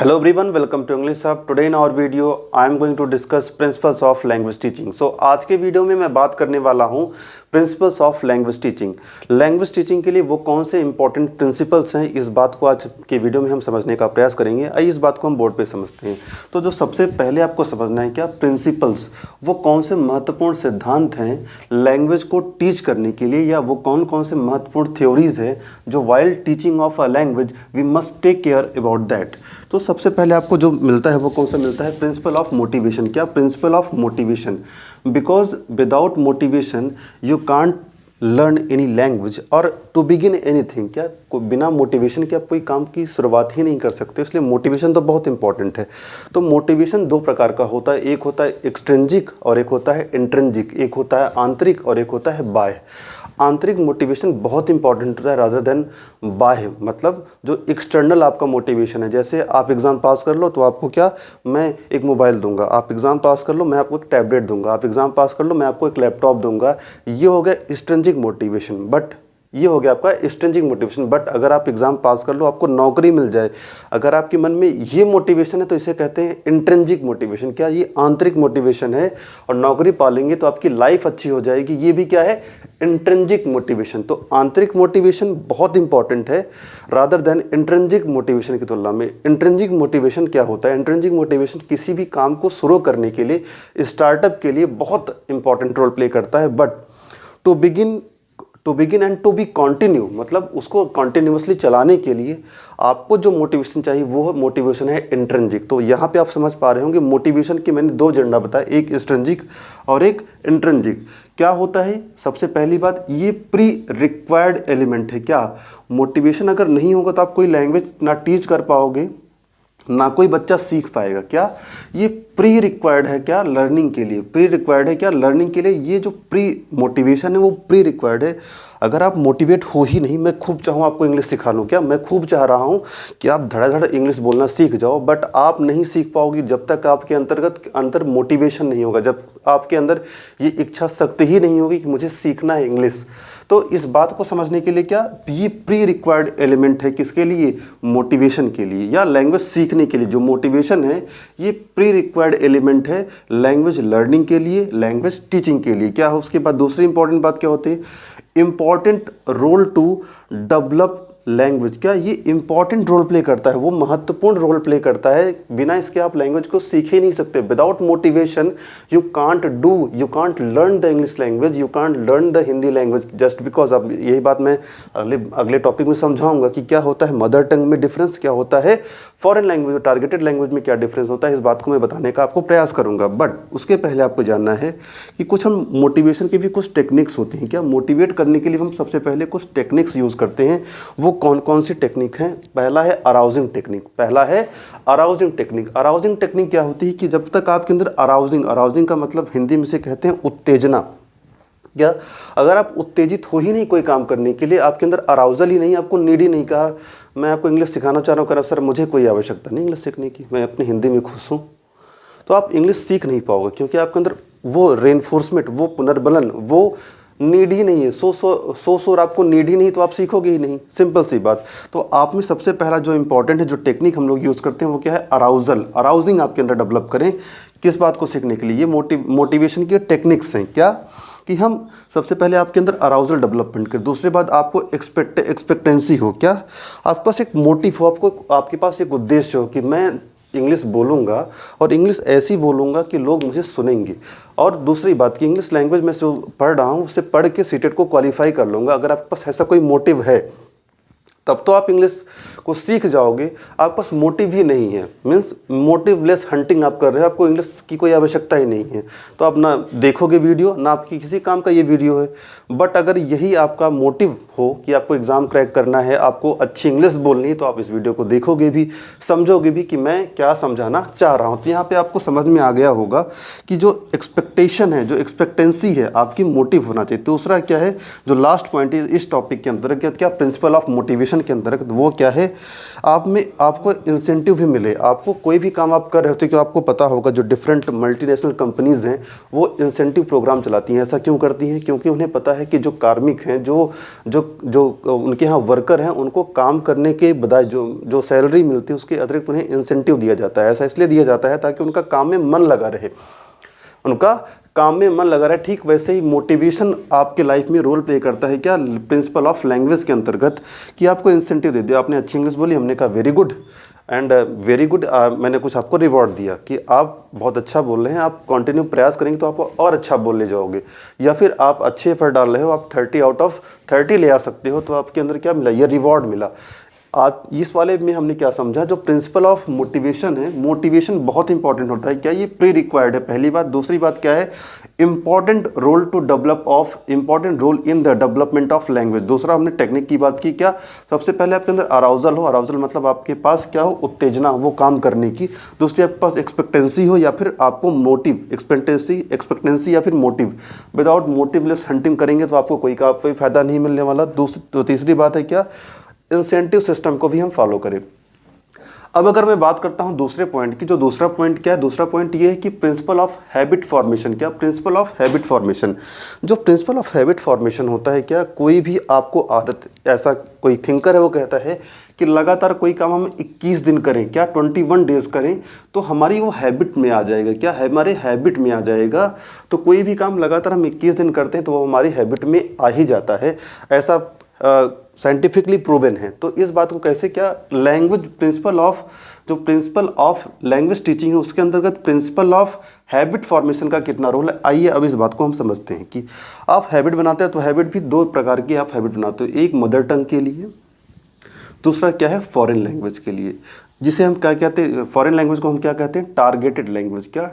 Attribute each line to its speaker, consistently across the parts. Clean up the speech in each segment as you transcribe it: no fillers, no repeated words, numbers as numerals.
Speaker 1: Hello everyone, welcome to English Hub. Today in our video, I am going to discuss principles of language teaching. So आज के video में मैं बात करने वाला हूँ principles of language teaching. Language teaching के लिए वो कौन से इंपॉर्टेंट प्रिंसिपल्स हैं, इस बात को आज के वीडियो में हम समझने का प्रयास करेंगे। आइए इस बात को हम बोर्ड पे समझते हैं। तो जो सबसे पहले आपको समझना है क्या प्रिंसिपल्स, वो कौन से महत्वपूर्ण सिद्धांत हैं लैंग्वेज को टीच करने के लिए, या वो कौन कौन से महत्वपूर्ण थ्योरीज है जो while teaching of a language we must take care about that. तो सबसे पहले आपको जो मिलता है वो कौन सा मिलता है, प्रिंसिपल ऑफ मोटिवेशन। क्या principle of motivation, because without motivation you can't learn any language और टू बिगिन एनीथिंग। क्या बिना मोटिवेशन के आप कोई काम की शुरुआत ही नहीं कर सकते, इसलिए मोटिवेशन तो बहुत इंपॉर्टेंट है। तो मोटिवेशन दो प्रकार का होता है, एक होता है एक्सट्रिंजिक और एक होता है इंट्रिंजिक। एक होता है आंतरिक और एक होता है बाह्य। आंतरिक मोटिवेशन बहुत इंपॉर्टेंट होता है रादर देन बाह्य, मतलब जो एक्सटर्नल आपका मोटिवेशन है। जैसे आप एग्ज़ाम पास कर लो तो आपको क्या, मैं एक मोबाइल दूंगा। आप एग्ज़ाम पास कर लो, मैं आपको एक टैबलेट दूंगा। आप एग्ज़ाम पास कर लो, मैं आपको एक लैपटॉप दूंगा। ये हो गया एक्सट्रिंजिक मोटिवेशन, बट ये हो गया आपका एक्सट्रिंजिक मोटिवेशन। बट अगर आप एग्ज़ाम पास कर लो, आपको नौकरी मिल जाए, अगर आपके मन में ये मोटिवेशन है तो इसे कहते हैं इंट्रिंजिक मोटिवेशन। क्या ये आंतरिक मोटिवेशन है, और नौकरी पालेंगे तो आपकी लाइफ अच्छी हो जाएगी, ये भी क्या है, इंट्रिंजिक मोटिवेशन। तो आंतरिक मोटिवेशन बहुत इंपॉर्टेंट है रादर देन इंट्रिंजिक मोटिवेशन की तुलना में। इंट्रिंजिक मोटिवेशन क्या होता है, इंट्रिंजिक मोटिवेशन किसी भी काम को शुरू करने के लिए, स्टार्टअप के लिए बहुत इंपॉर्टेंट रोल प्ले करता है। But to begin and to be continue, मतलब उसको कंटिन्यूअसली चलाने के लिए आपको जो मोटिवेशन चाहिए वो मोटिवेशन है इंट्रिंजिक। तो यहाँ पे आप समझ पा रहे होंगे मोटिवेशन के मैंने दो झंडा बताया, एक एक्सट्रिंजिक और एक इंट्रिंजिक। क्या होता है, सबसे पहली बात, ये प्री रिक्वायर्ड एलिमेंट है। क्या मोटिवेशन अगर नहीं होगा तो आप कोई लैंग्वेज ना टीच कर पाओगे, ना कोई बच्चा सीख पाएगा। क्या ये प्री रिक्वायर्ड है क्या लर्निंग के लिए, प्री रिक्वायर्ड है क्या लर्निंग के लिए। ये जो प्री मोटिवेशन है वो प्री रिक्वायर्ड है। अगर आप मोटिवेट हो ही नहीं, मैं खूब चाहूँ आपको इंग्लिश सिखा लूँ, क्या मैं खूब चाह रहा हूँ कि आप धड़ाधड़ इंग्लिश बोलना सीख जाओ, बट आप नहीं सीख पाओगे जब तक आपके अंदर मोटिवेशन नहीं होगा, जब आपके अंदर ये इच्छा शक्ति ही नहीं होगी कि मुझे सीखना है इंग्लिश। तो इस बात को समझने के लिए क्या, ये प्री रिक्वायर्ड एलिमेंट है किसके लिए, मोटिवेशन के लिए, या लैंग्वेज सीखने के लिए। जो मोटिवेशन है ये प्री रिक्वायर्ड एलिमेंट है लैंग्वेज लर्निंग के लिए, लैंग्वेज टीचिंग के लिए। क्या है उसके बाद दूसरी इंपॉर्टेंट बात क्या होती है, important role to develop language. क्या ये इंपॉर्टेंट रोल प्ले करता है, वो महत्वपूर्ण रोल प्ले करता है। बिना इसके आप लैंग्वेज को सीख ही नहीं सकते। Without motivation you can't learn the English language, you can't learn the Hindi language just because. अब यही बात मैं अगले टॉपिक में समझाऊंगा कि क्या होता है मदर टंग में डिफरेंस, क्या होता है फॉरेन लैंग्वेज और टारगेटेड लैंग्वेज में क्या डिफरेंस होता है। इस बात को मैं बताने का आपको प्रयास करूंगा। बट उसके पहले आपको जानना है कि कुछ हम मोटिवेशन की भी कुछ टेक्निक्स होती हैं। क्या मोटिवेट करने के लिए हम सबसे पहले कुछ टेक्निक्स यूज़ करते हैं, वो कौन कौन सी टेक्निक हैं। पहला है अराउजिंग टेक्निक। अराउजिंग टेक्निक क्या होती है कि जब तक आपके अंदर अराउजिंग का मतलब हिंदी में से कहते हैं उत्तेजना। क्या अगर आप उत्तेजित हो ही नहीं कोई काम करने के लिए, आपके अंदर अराउजल ही नहीं, आपको नीड ही नहीं। कहा मैं आपको इंग्लिश सिखाना चाह रहा हूँ, कर सर मुझे कोई आवश्यकता नहीं इंग्लिश सीखने की, मैं अपनी हिंदी में खुश हूँ, तो आप इंग्लिश सीख नहीं पाओगे, क्योंकि आपके अंदर वो रेनफोर्समेंट, वो पुनर्बलन, वो नीड ही नहीं है। सो आपको नीड ही नहीं, तो आप सीखोगे ही नहीं, सिंपल सी बात। तो आप में सबसे पहला जो इंपॉर्टेंट है, जो टेक्निक हम लोग यूज़ करते हैं वो क्या है, अराउजिंग आपके अंदर डेवलप करें। किस बात को सीखने के लिए, ये मोटिवेशन की टेक्निक्स हैं। क्या कि हम सबसे पहले आपके अंदर अराउजल डेवलपमेंट करें। दूसरी बात, आपको एक्सपेक्टेंसी हो। क्या आपके पास एक मोटिव हो, आपके पास एक उद्देश्य हो कि मैं इंग्लिश बोलूँगा और इंग्लिश ऐसी बोलूँगा कि लोग मुझे सुनेंगे। और दूसरी बात कि इंग्लिश लैंग्वेज में जो पढ़ रहा हूँ उससे पढ़ के सीटेट को क्वालिफाई कर लूँगा। अगर आपके पास ऐसा कोई मोटिव है तब तो आप इंग्लिश को सीख जाओगे। आपके पास मोटिव ही नहीं है, मीन्स मोटिवलेस हंटिंग आप कर रहे हो, आपको इंग्लिश की कोई आवश्यकता ही नहीं है, तो आप ना देखोगे वीडियो, ना आपकी किसी काम का ये वीडियो है। बट अगर यही आपका मोटिव हो कि आपको एग्ज़ाम क्रैक करना है, आपको अच्छी इंग्लिश बोलनी है, तो आप इस वीडियो को देखोगे भी, समझोगे भी कि मैं क्या समझाना चाह रहा हूँ। तो यहाँ पर आपको समझ में आ गया होगा कि जो एक्सपेक्टेशन है, जो एक्सपेक्टेंसी है, आपकी मोटिव होना चाहिए। दूसरा क्या है, जो लास्ट पॉइंट है इस टॉपिक के अंतर्गत, क्या प्रिंसिपल ऑफ मोटिवेशन मोटिवेशन के अंतर्गत वो क्या है, आप में आपको इंसेंटिव भी मिले। आपको कोई भी काम आप कर रहे होते, क्योंकि आपको पता होगा जो डिफरेंट मल्टीनेशनल कंपनीज़ हैं वो इंसेंटिव प्रोग्राम चलाती हैं। ऐसा क्यों करती हैं? क्योंकि उन्हें पता है कि जो कार्मिक हैं, जो जो जो उनके यहाँ वर्कर हैं, उनको काम करने के बजाय जो सैलरी मिलती है उसके अतिरिक्त उन्हें इंसेंटिव दिया जाता है। ऐसा इसलिए दिया जाता है ताकि उनका काम में मन लगा रहे, उनका काम में मन लगा रहा है। ठीक वैसे ही मोटिवेशन आपके लाइफ में रोल प्ले करता है क्या, प्रिंसिपल ऑफ लैंग्वेज के अंतर्गत, कि आपको इंसेंटिव दे दिया। आपने अच्छी इंग्लिश बोली, हमने कहा very good and very good, मैंने कुछ आपको रिवॉर्ड दिया कि आप बहुत अच्छा बोल रहे हैं, आप कंटिन्यू प्रयास करेंगे तो आप और अच्छा बोलने जाओगे। या फिर आप अच्छे एफर्ट डाल रहे हो, आप 30 आउट ऑफ 30 ले आ सकते हो, तो आपके अंदर क्या मिला, ये रिवॉर्ड मिला। आज इस वाले में हमने क्या समझा, जो प्रिंसिपल ऑफ मोटिवेशन है, मोटिवेशन बहुत इंपॉर्टेंट होता है। क्या ये प्री रिक्वायर्ड है, पहली बात। दूसरी बात क्या है, important role to develop of, important role in the development of language. दूसरा हमने टेक्निक की बात की, क्या सबसे पहले आपके अंदर अराउजल हो, अराउजल मतलब आपके पास क्या हो, उत्तेजना हो वो काम करने की। दूसरी आपके पास एक्सपेक्टेंसी हो, या फिर आपको मोटिव, एक्सपेक्टेंसी या फिर मोटिव। विदाउट मोटिवलेस हंटिंग करेंगे तो आपको कोई फायदा नहीं मिलने वाला। तीसरी बात है क्या, इंसेंटिव सिस्टम को भी हम फॉलो करें। अब अगर मैं बात करता हूं दूसरे पॉइंट की, जो दूसरा पॉइंट क्या है, दूसरा पॉइंट ये है कि प्रिंसिपल ऑफ हैबिट फॉर्मेशन। क्या, प्रिंसिपल ऑफ हैबिट फॉर्मेशन। जो प्रिंसिपल ऑफ हैबिट फॉर्मेशन होता है क्या, कोई भी आपको आदत, ऐसा कोई थिंकर है वो कहता है कि लगातार कोई काम हम 21 दिन करें, क्या 21 डेज करें, तो हमारी वो हैबिट में आ जाएगा। क्या है, हमारे हैबिट में आ जाएगा। तो कोई भी काम लगातार हम 21 दिन करते हैं तो वो हमारी हैबिट में आ ही जाता है। ऐसा साइंटिफिकली प्रूवन है। तो इस बात को कैसे, क्या लैंग्वेज प्रिंसिपल ऑफ, जो प्रिंसिपल ऑफ लैंग्वेज टीचिंग है उसके अंतर्गत प्रिंसिपल ऑफ हैबिट फॉर्मेशन का कितना रोल है। आइए अब इस बात को हम समझते हैं कि आप हैबिट बनाते हैं तो हैबिट भी दो प्रकार की आप हैबिट बनाते हो, एक मदर टंग के लिए, दूसरा क्या है फॉरेन लैंग्वेज के लिए, जिसे हम क्या कहते हैं, फॉरेन लैंग्वेज को हम क्या कहते हैं, टारगेटेड लैंग्वेज। क्या,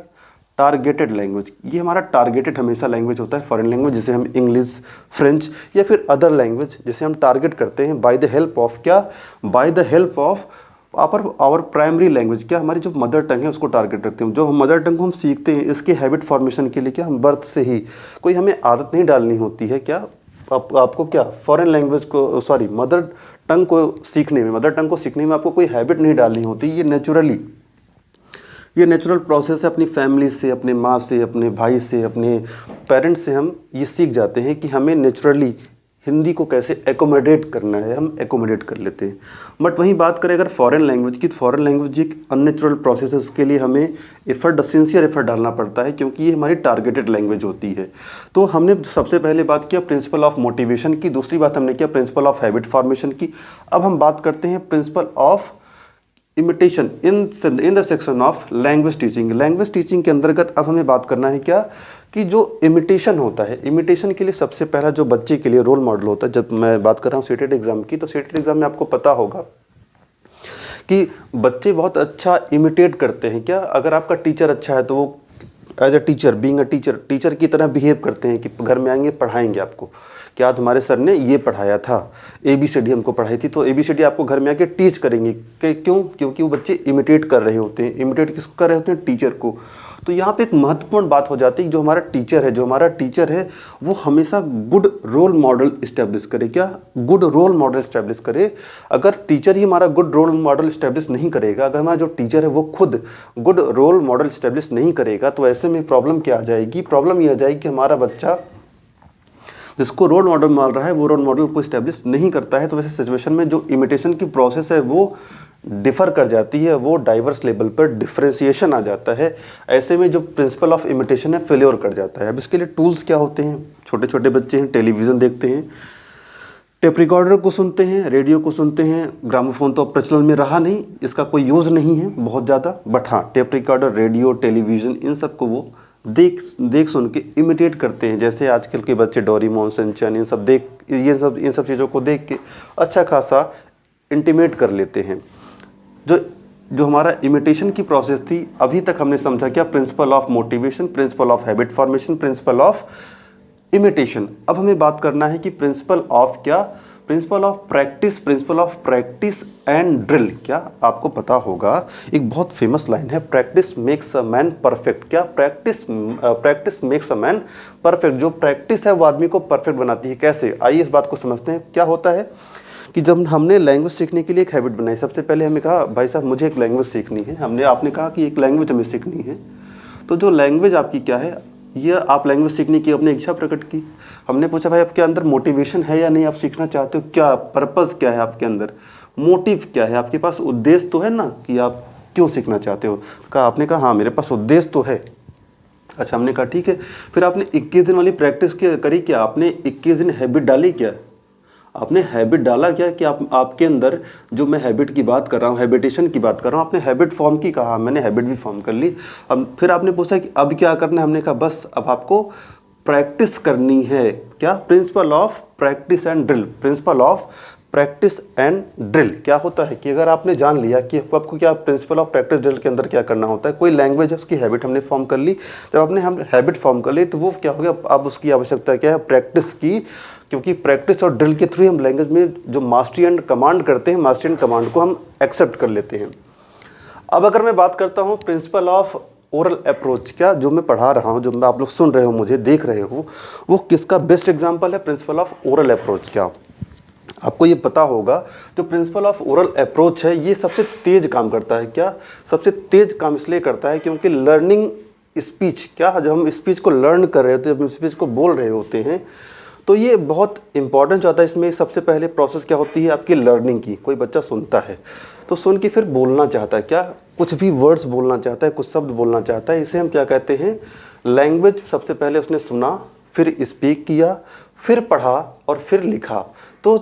Speaker 1: टारगेटेड लैंग्वेज। ये हमारा टारगेटेड हमेशा लैंग्वेज होता है। फॉरेन लैंग्वेज जिसे हम इंग्लिश, फ्रेंच या फिर अदर लैंग्वेज जिसे हम टारगेट करते हैं बाय द हेल्प ऑफ, क्या, by the help of our primary language. क्या, हमारी जो मदर टंग है उसको टारगेट रखते हैं। जो हम मदर टंग को हम सीखते हैं, इसके हैबिट फॉर्मेशन के लिए क्या, हम बर्थ से ही कोई हमें आदत नहीं डालनी होती है। क्या, आपको क्या फॉरेन लैंग्वेज को, सॉरी मदर टंग को सीखने में, मदर टंग को सीखने में आपको कोई हैबिट नहीं डालनी होती। ये नेचुरल प्रोसेस है। अपनी फैमिली से, अपने माँ से, अपने भाई से, अपने पेरेंट्स से हम ये सीख जाते हैं कि हमें नेचुरली हिंदी को कैसे एकोमोडेट करना है, हम एकोमोडेट कर लेते हैं। बट वहीं बात करें अगर फॉरेन लैंग्वेज की, तो फॉरेन लैंग्वेज एक अननेचुरल प्रोसेस है। उसके लिए हमें सिंसियर एफर्ट डालना पड़ता है, क्योंकि ये हमारी टारगेटेड लैंग्वेज होती है। तो हमने सबसे पहले बात किया प्रिंसिपल ऑफ मोटिवेशन की, दूसरी बात हमने किया प्रिंसिपल ऑफ हैबिट फॉर्मेशन की। अब हम बात करते हैं principal of imitation in the section of language teaching. Language teaching के अंतर्गत अब हमें बात करना है क्या, कि जो इमिटेशन होता है, इमिटेशन के लिए सबसे पहला जो बच्चे के लिए रोल मॉडल होता है। जब मैं बात कर रहा हूँ सीटेट एग्जाम की, तो सीटेट एग्जाम में आपको पता होगा कि बच्चे बहुत अच्छा इमिटेट करते हैं। क्या, अगर आपका टीचर अच्छा है तो वो as a teacher, being a teacher की तरह बिहेव करते हैं कि घर में आएंगे पढ़ाएंगे आपको, क्या तुम्हारे सर ने ये पढ़ाया था, ABCD हमको पढ़ाई थी, तो ABCD आपको घर में आके टीच करेंगे। क्यों, क्योंकि वो बच्चे इमिटेट कर रहे होते हैं। इमिटेट किसको कर रहे होते हैं, टीचर को। तो यहाँ पे एक महत्वपूर्ण बात हो जाती है, जो हमारा टीचर है वो हमेशा गुड रोल मॉडल इस्टेब्लिश करे। क्या, गुड रोल मॉडल इस्टेब्लिश करे। अगर टीचर ही हमारा गुड रोल मॉडल इस्टेब्लिश नहीं करेगा, अगर हमारा जो टीचर है वो खुद गुड रोल मॉडल इस्टेब्लिश नहीं करेगा, तो ऐसे में प्रॉब्लम क्या आ जाएगी, प्रॉब्लम ये आ जाएगी कि हमारा बच्चा जिसको रोल मॉडल मान रहा है वो रोल मॉडल को इस्टेब्लिश नहीं करता है। तो वैसे सिचुएशन में जो इमिटेशन की प्रोसेस है वो डिफ़र कर जाती है, वो डाइवर्स लेवल पर डिफ्रेंसिएशन आ जाता है। ऐसे में जो प्रिंसिपल ऑफ इमिटेशन है फेलियर कर जाता है। अब इसके लिए टूल्स क्या होते हैं, छोटे छोटे बच्चे हैं, टेलीविज़न देखते हैं, टेप रिकॉर्डर को सुनते हैं, रेडियो को सुनते हैं। ग्रामोफोन तो अब प्रचलन में रहा नहीं, इसका कोई यूज़ नहीं है बहुत ज़्यादा, बट हाँ टेप रिकॉर्डर, रेडियो, टेलीविज़न, इन सब को वो देख सुन के इमिटेट करते हैं। जैसे आजकल के बच्चे डोरेमोन, शिनचैन, इन सब चीज़ों को देख के अच्छा खासा इंटीमेट कर लेते हैं। जो हमारा इमिटेशन की प्रोसेस थी, अभी तक हमने समझा क्या, principle of motivation, principle of habit formation, principle of imitation. अब हमें बात करना है कि प्रिंसिपल ऑफ क्या, principle of practice and drill. क्या आपको पता होगा एक बहुत फेमस लाइन है, practice makes a man perfect. क्या, practice makes a man perfect. जो प्रैक्टिस है वो आदमी को परफेक्ट बनाती है। कैसे, आइए इस बात को समझते हैं। क्या होता है कि जब हमने लैंग्वेज सीखने के लिए एक हैबिट बनाई, सबसे पहले हमें कहा भाई साहब मुझे एक लैंग्वेज सीखनी है, आपने कहा कि एक लैंग्वेज हमें सीखनी है। तो जो लैंग्वेज आपकी क्या है, ये आप लैंग्वेज सीखने की अपनी इच्छा प्रकट की। हमने पूछा भाई आपके अंदर मोटिवेशन है या नहीं, आप सीखना चाहते हो, क्या पर्पज़ क्या है आपके अंदर, मोटिव क्या है, आपके पास उद्देश्य तो है ना कि आप क्यों सीखना चाहते हो। कहा आपने कहा हाँ मेरे पास उद्देश्य तो है। अच्छा, हमने कहा ठीक है। फिर आपने 21 दिन वाली प्रैक्टिस करी क्या, आपने 21 दिन हैबिट डाली क्या, आपने हैबिट डाला क्या कि आपके अंदर जो मैं हैबिट की बात कर रहा हूँ, हैबिटेशन की बात कर रहा हूँ, आपने हैबिट फॉर्म की, कहा मैंने हैबिट भी फॉर्म कर ली। अब फिर आपने पूछा कि अब क्या करना है, हमने कहा बस अब आपको प्रैक्टिस करनी है। क्या, principle of practice and drill. Principal of practice and drill क्या होता है कि अगर आपने जान लिया कि आपको क्या प्रिंसिपल ऑफ प्रैक्टिस ड्रिल के अंदर क्या करना होता है, कोई लैंग्वेज है उसकी हैबिट हमने फॉर्म कर ली। जब आपने हम हैबिट फॉर्म कर ली तो वो क्या हो गया, अब उसकी आवश्यकता क्या है, प्रैक्टिस की, क्योंकि प्रैक्टिस और ड्रिल के थ्रू हम लैंग्वेज में जो मास्टरी एंड कमांड करते हैं, मास्टरी एंड कमांड को हम एक्सेप्ट कर लेते हैं। अब अगर मैं बात करता हूँ प्रिंसिपल ऑफ ओरल अप्रोच, क्या जो मैं पढ़ा रहा हूँ, जो आप लोग सुन रहे हो, मुझे देख रहे हो, वो किसका बेस्ट एग्जाम्पल है, प्रिंसिपल ऑफ ओरल अप्रोच। क्या आपको ये पता होगा जो प्रिंसिपल ऑफ ओरल अप्रोच है ये सबसे तेज काम करता है। क्या, सबसे तेज काम इसलिए करता है क्योंकि लर्निंग स्पीच, क्या जब हम स्पीच को लर्न कर रहे होते हैं, जब हम स्पीच को बोल रहे होते हैं, तो ये बहुत इंपॉर्टेंट होता है। इसमें सबसे पहले प्रोसेस क्या होती है आपकी लर्निंग की। कोई बच्चा सुनता है तो सुन के फिर बोलना चाहता है, क्या कुछ भी वर्ड्स बोलना चाहता है, कुछ शब्द बोलना चाहता है, इसे हम क्या कहते हैं, लैंग्वेज। सबसे पहले उसने सुना, फिर स्पीक किया, फिर पढ़ा और फिर लिखा। तो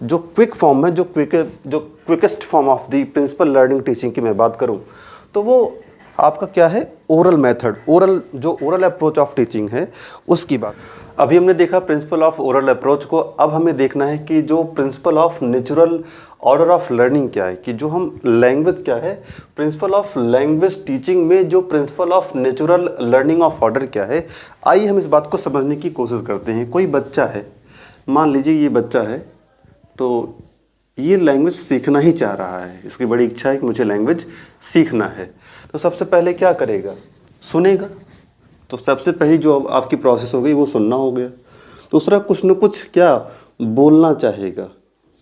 Speaker 1: जो क्विक फॉर्म है, जो quickest form of the principal learning teaching की मैं बात करूं तो वो आपका क्या है, ओरल मेथड, जो ओरल अप्रोच ऑफ टीचिंग है उसकी बात। अभी हमने देखा प्रिंसिपल ऑफ ओरल अप्रोच को, अब हमें देखना है कि जो principle of natural order of learning क्या है, कि जो हम लैंग्वेज क्या है, प्रिंसिपल ऑफ लैंग्वेज टीचिंग में जो principle of natural learning of order क्या है। आइए हम इस बात को समझने की कोशिश करते हैं। कोई बच्चा है, मान लीजिए ये बच्चा है, तो ये लैंग्वेज सीखना ही चाह रहा है, इसकी बड़ी इच्छा है कि मुझे लैंग्वेज सीखना है। तो सबसे पहले क्या करेगा, सुनेगा। तो सबसे पहली जो आपकी प्रोसेस हो गई वो सुनना हो गया। दूसरा, कुछ न कुछ क्या बोलना चाहेगा,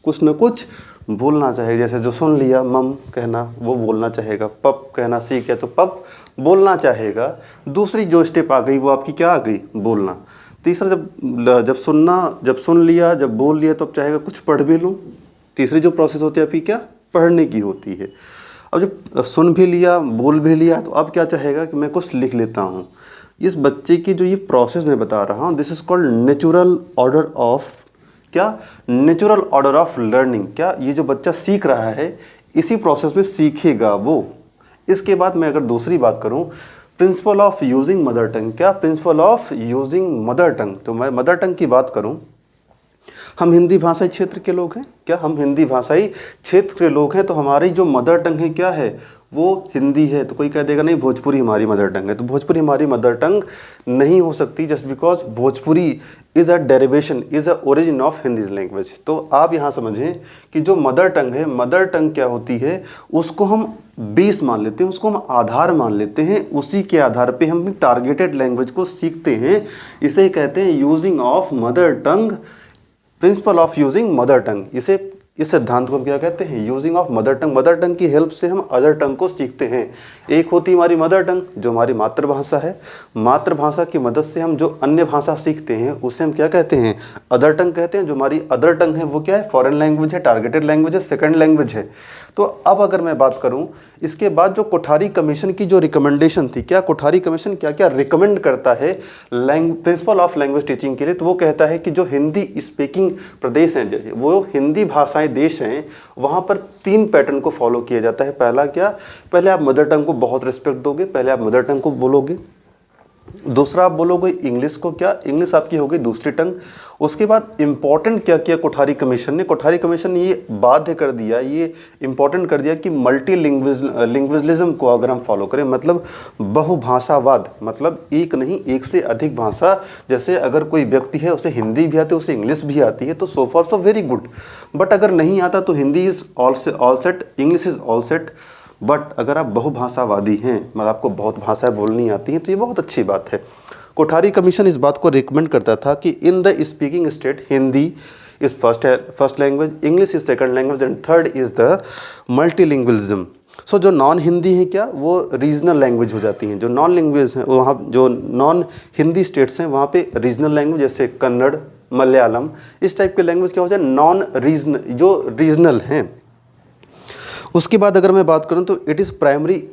Speaker 1: कुछ न कुछ बोलना चाहेगा। जैसे जो सुन लिया मम कहना वो बोलना चाहेगा, पप कहना सीख है तो पप बोलना चाहेगा। दूसरी जो स्टेप आ गई वो आपकी क्या आ गई, बोलना। तीसरा, जब सुन लिया, जब बोल लिया तो अब चाहेगा कुछ पढ़ भी लूँ। तीसरी जो प्रोसेस होती है आपकी क्या, पढ़ने की होती है। अब जब सुन भी लिया, बोल भी लिया, तो अब क्या चाहेगा कि मैं कुछ लिख लेता हूँ। इस बच्चे की जो ये प्रोसेस मैं बता रहा हूँ, this is called natural order of, क्या, नेचुरल ऑर्डर ऑफ लर्निंग। क्या ये जो बच्चा सीख रहा है इसी प्रोसेस में सीखेगा वो। इसके बाद मैं अगर दूसरी बात करूँ, principle of using mother tongue. क्या, principle of using mother tongue. तो मैं मदर टंग की बात करूं, हम हिंदी भाषाई क्षेत्र के लोग हैं। क्या, हम हिंदी भाषाई क्षेत्र के लोग हैं, तो हमारी जो मदर टंग है क्या है, वो हिंदी है। तो कोई कह देगा नहीं भोजपुरी हमारी मदर टंग है, तो भोजपुरी हमारी मदर टंग नहीं हो सकती, just because Bhojpuri is a derivation, is a origin of Hindi language. तो आप यहाँ समझें कि जो मदर टंग है, मदर टंग क्या होती है, उसको हम बेस मान लेते हैं, उसको हम आधार मान लेते हैं, उसी के आधार पे हम टारगेटेड लैंग्वेज को सीखते हैं। इसे कहते हैं using of mother tongue, principal of using mother टंग। इस सिद्धांत को हम क्या कहते हैं, using of mother tongue. Mother tongue की हेल्प से हम अदर टंग को सीखते हैं। एक होती है हमारी मदर टंग जो हमारी मातृभाषा है, मातृभाषा की मदद से हम जो अन्य भाषा सीखते हैं उसे हम क्या कहते हैं, अदर टंग कहते हैं। जो हमारी अदर टंग है वो क्या है, फॉरेन लैंग्वेज है, टारगेटेड लैंग्वेज है, सेकंड लैंग्वेज है। तो अब अगर मैं बात करूं, इसके बाद जो कोठारी कमीशन की जो रिकमेंडेशन थी, क्या कोठारी कमीशन क्या क्या रिकमेंड करता है प्रिंसिपल ऑफ लैंग्वेज टीचिंग के लिए, तो वो कहता है कि जो हिंदी स्पीकिंग प्रदेश हैं, वो हिंदी भाषाएं देश हैं, वहाँ पर 3 पैटर्न को फॉलो किया जाता है। पहला क्या, पहले आप मदर टंग को बहुत रिस्पेक्ट दोगे, पहले आप मदर टंग को बोलोगे। दूसरा आप बोलोगे इंग्लिश को, क्या इंग्लिश आपकी हो गई दूसरी टंग। उसके बाद इंपॉर्टेंट क्या किया कोठारी कमीशन ने, कोठारी कमीशन ने ये बाध्य कर दिया, ये इंपॉर्टेंट कर दिया कि मल्टी लिंग्विज्लिज्म को अगर हम फॉलो करें, मतलब बहुभाषावाद, मतलब एक नहीं एक से अधिक भाषा। जैसे अगर कोई व्यक्ति है उसे हिंदी भी आती है, उसे इंग्लिश भी आती है, तो so for so very good. But अगर नहीं आता तो Hindi is all set, English is all set. But अगर आप बहुभाषावादी हैं, मतलब आपको बहुत भाषाएं बोलनी आती हैं, तो ये बहुत अच्छी बात है। कोठारी कमीशन इस बात को रिकमेंड करता था कि in the speaking state Hindi is first language, English is second language and third is the multilingualism. So जो नॉन हिंदी हैं क्या, वो रीजनल लैंग्वेज हो जाती हैं। जो नॉन लैंग्वेज हैं वहाँ, जो नॉन हिंदी स्टेट्स हैं वहाँ पे रीजनल लैंग्वेज जैसे कन्नड़, मलयालम, इस टाइप के लैंग्वेज क्या हो जाए, नॉन रीजनल, जो रीजनल हैं। उसके बाद अगर मैं बात करूँ तो it is primary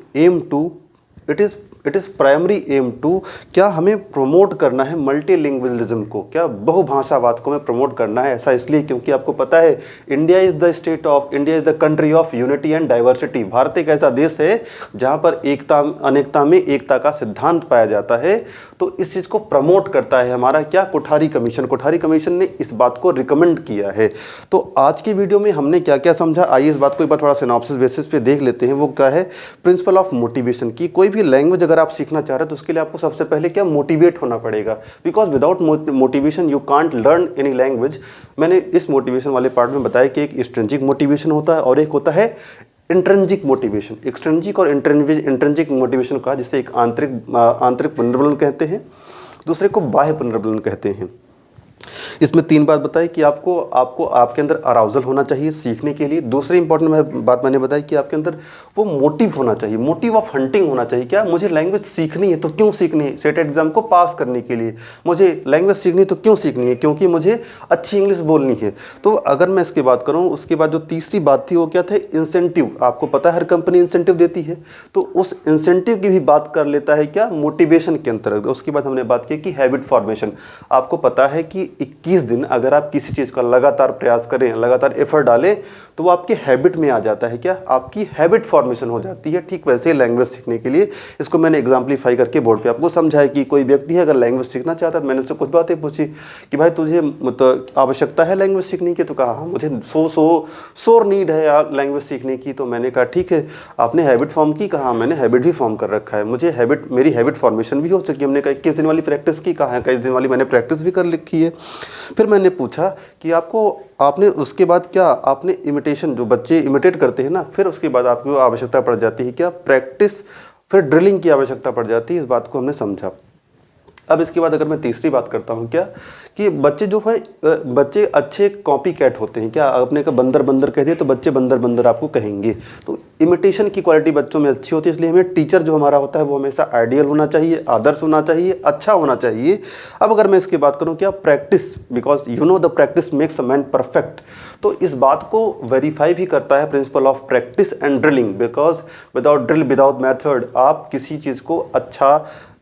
Speaker 1: aim to क्या हमें प्रमोट करना है मल्टीलिंगुअलिज्म को, क्या बहुभाषावाद को हमें प्रमोट करना है। ऐसा इसलिए क्योंकि आपको पता है India is the country of unity and diversity. Bharat एक ऐसा देश है जहाँ पर एकता अनेकता में एकता का सिद्धांत पाया जाता है। तो इस चीज़ को प्रमोट करता है हमारा क्या, कोठारी कमीशन। कोठारी कमीशन ने इस बात को रिकमेंड किया है। तो आज की वीडियो में हमने क्या क्या समझा, आइए इस बात को एक बार थोड़ा सिनॉप्सिस बेसिस पे देख लेते हैं। वो क्या है, प्रिंसिपल ऑफ मोटिवेशन की। कोई भी लैंग्वेज अगर आप सीखना चाह रहे हैं तो उसके लिए आपको सबसे पहले क्या, मोटिवेट होना पड़ेगा, because without motivation you can't learn any language. मैंने इस मोटिवेशन वाले पार्ट में बताया कि एक एक्सट्रिंसिक मोटिवेशन होता है और एक होता है इंट्रिंसिक मोटिवेशन। एक्सट्रिंसिक और इंट्रिंसिक मोटिवेशन का, जिसे एक आंतरिक पुनर्बलन कहते हैं, दूसरे को बाह्य पुनर्बलन कहते हैं। इसमें 3 बात बताई कि आपको आपके अंदर अराउजल होना चाहिए सीखने के लिए। दूसरी इंपॉर्टेंट बात मैंने बताई कि आपके अंदर वो मोटिव होना चाहिए, मोटिव ऑफ हंटिंग होना चाहिए। क्या, मुझे लैंग्वेज सीखनी है तो क्यों सीखनी है, सेट एग्जाम को पास करने के लिए। मुझे लैंग्वेज सीखनी है तो क्यों सीखनी है, क्योंकि मुझे अच्छी इंग्लिश बोलनी है। तो अगर मैं इसकी बात करूँ, उसके बाद जो तीसरी बात थी वो क्या थे, इंसेंटिव। आपको पता है हर कंपनी इंसेंटिव देती है, तो उस इंसेंटिव की भी बात कर लेता है क्या, मोटिवेशन के अंतर्गत। उसके बाद हमने बात की कि हैबिट फॉर्मेशन। आपको पता है कि 21 दिन अगर आप किसी चीज़ का लगातार प्रयास करें, लगातार एफर्ट डालें, तो वो आपके हैबिट में आ जाता है। क्या, आपकी हैबिट फॉर्मेशन हो जाती है। ठीक वैसे लैंग्वेज सीखने के लिए, इसको मैंने एग्जाम्पलीफाई करके बोर्ड पे आपको समझाया कि कोई व्यक्ति है अगर लैंग्वेज सीखना चाहता है, तो मैंने उससे कुछ बातें पूछी कि भाई तुझे मतलब आवश्यकता है लैंग्वेज सीखने की, तो कहा हाँ मुझे सोर नीड है यार लैंग्वेज सीखने की। तो मैंने कहा ठीक है, आपने हैबिट फॉर्म की, कहा मैंने हैबिट भी फॉर्म कर रखा है, मुझे मेरी हैबिट फॉर्मेशन भी हो चुकी है। हमने कहा 21 दिन वाली प्रैक्टिस की, कहा 21 दिन वाली मैंने प्रैक्टिस भी कर लिखी है। फिर मैंने पूछा कि आपने उसके बाद क्या, आपने इमिटेशन, जो बच्चे इमिटेट करते हैं ना, फिर उसके बाद आपको आवश्यकता पड़ जाती है क्या, प्रैक्टिस, फिर ड्रिलिंग की आवश्यकता पड़ जाती है। इस बात को हमने समझा। अब इसके बाद अगर मैं तीसरी बात करता हूँ क्या, कि बच्चे जो है, बच्चे अच्छे कॉपी कैट होते हैं। क्या, अपने का बंदर बंदर कह दिए तो बच्चे बंदर बंदर आपको कहेंगे। तो इमिटेशन की क्वालिटी बच्चों में अच्छी होती है, इसलिए हमें टीचर जो हमारा होता है वो हमेशा आइडियल होना चाहिए, आदर्श होना चाहिए, अच्छा होना चाहिए। अब अगर मैं इसकी बात करूँ क्या, practice, because you know the practice makes a man perfect. तो इस बात को वेरीफाई भी करता है principal of practice and drilling, because without drill without method आप किसी चीज़ को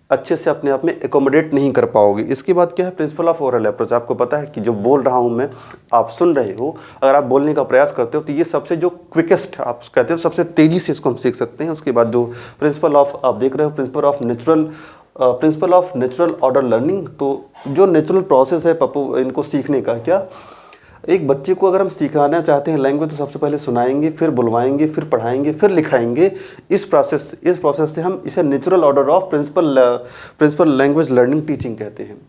Speaker 1: अच्छे से अपने आप में एकोमोडेट नहीं कर पाओगे। इसके बाद क्या है, प्रिंसिपल ऑफ ओरल अप्रोच। आपको पता है कि जो बोल रहा हूँ मैं, आप सुन रहे हो, अगर आप बोलने का प्रयास करते हो तो ये सबसे जो क्विकेस्ट आप कहते हो, सबसे तेज़ी से इसको हम सीख सकते हैं। उसके बाद जो प्रिंसिपल ऑफ, आप देख रहे हो, principle of natural order learning. तो जो नेचुरल प्रोसेस है पप्पू इनको सीखने का, क्या, एक बच्चे को अगर हम सिखाना चाहते हैं लैंग्वेज, तो सबसे पहले सुनाएंगे, फिर बुलवाएंगे, फिर पढ़ाएंगे, फिर लिखाएंगे। इस प्रोसेस से हम इसे natural order of principal language learning teaching कहते हैं।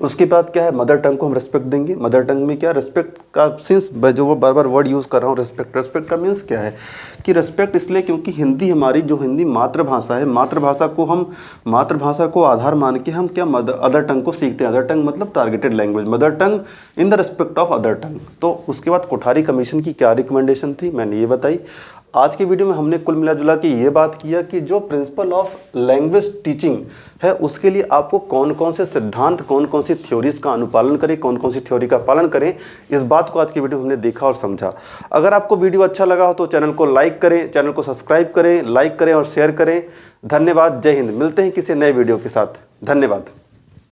Speaker 1: उसके बाद क्या है, मदर टंग को हम रेस्पेक्ट देंगे। मदर टंग में क्या, रेस्पेक्ट का सिंस जो वो बार बार वर्ड यूज़ कर रहा हूँ, रेस्पेक्ट का मीन्स क्या है कि रेस्पेक्ट इसलिए क्योंकि हिंदी हमारी, जो हिंदी मातृभाषा है, मातृभाषा को आधार मान के हम क्या, अदर टंग को सीखते हैं। अदर टंग मतलब targeted language, mother tongue in the respect of other tongue. तो उसके बाद कोठारी कमीशन की क्या रिकमेंडेशन थी, मैंने ये बताई। आज की वीडियो में हमने कुल मिला जुला के ये बात किया कि जो प्रिंसिपल ऑफ लैंग्वेज टीचिंग है, उसके लिए आपको कौन कौन से सिद्धांत, कौन कौन सी थ्योरीज का अनुपालन करें, कौन कौन सी थ्योरी का पालन करें, इस बात को आज की वीडियो में हमने देखा और समझा। अगर आपको वीडियो अच्छा लगा हो तो चैनल को लाइक करें, चैनल को सब्सक्राइब करें, लाइक करें और शेयर करें। धन्यवाद। जय हिंद। मिलते हैं किसी नए वीडियो के साथ। धन्यवाद।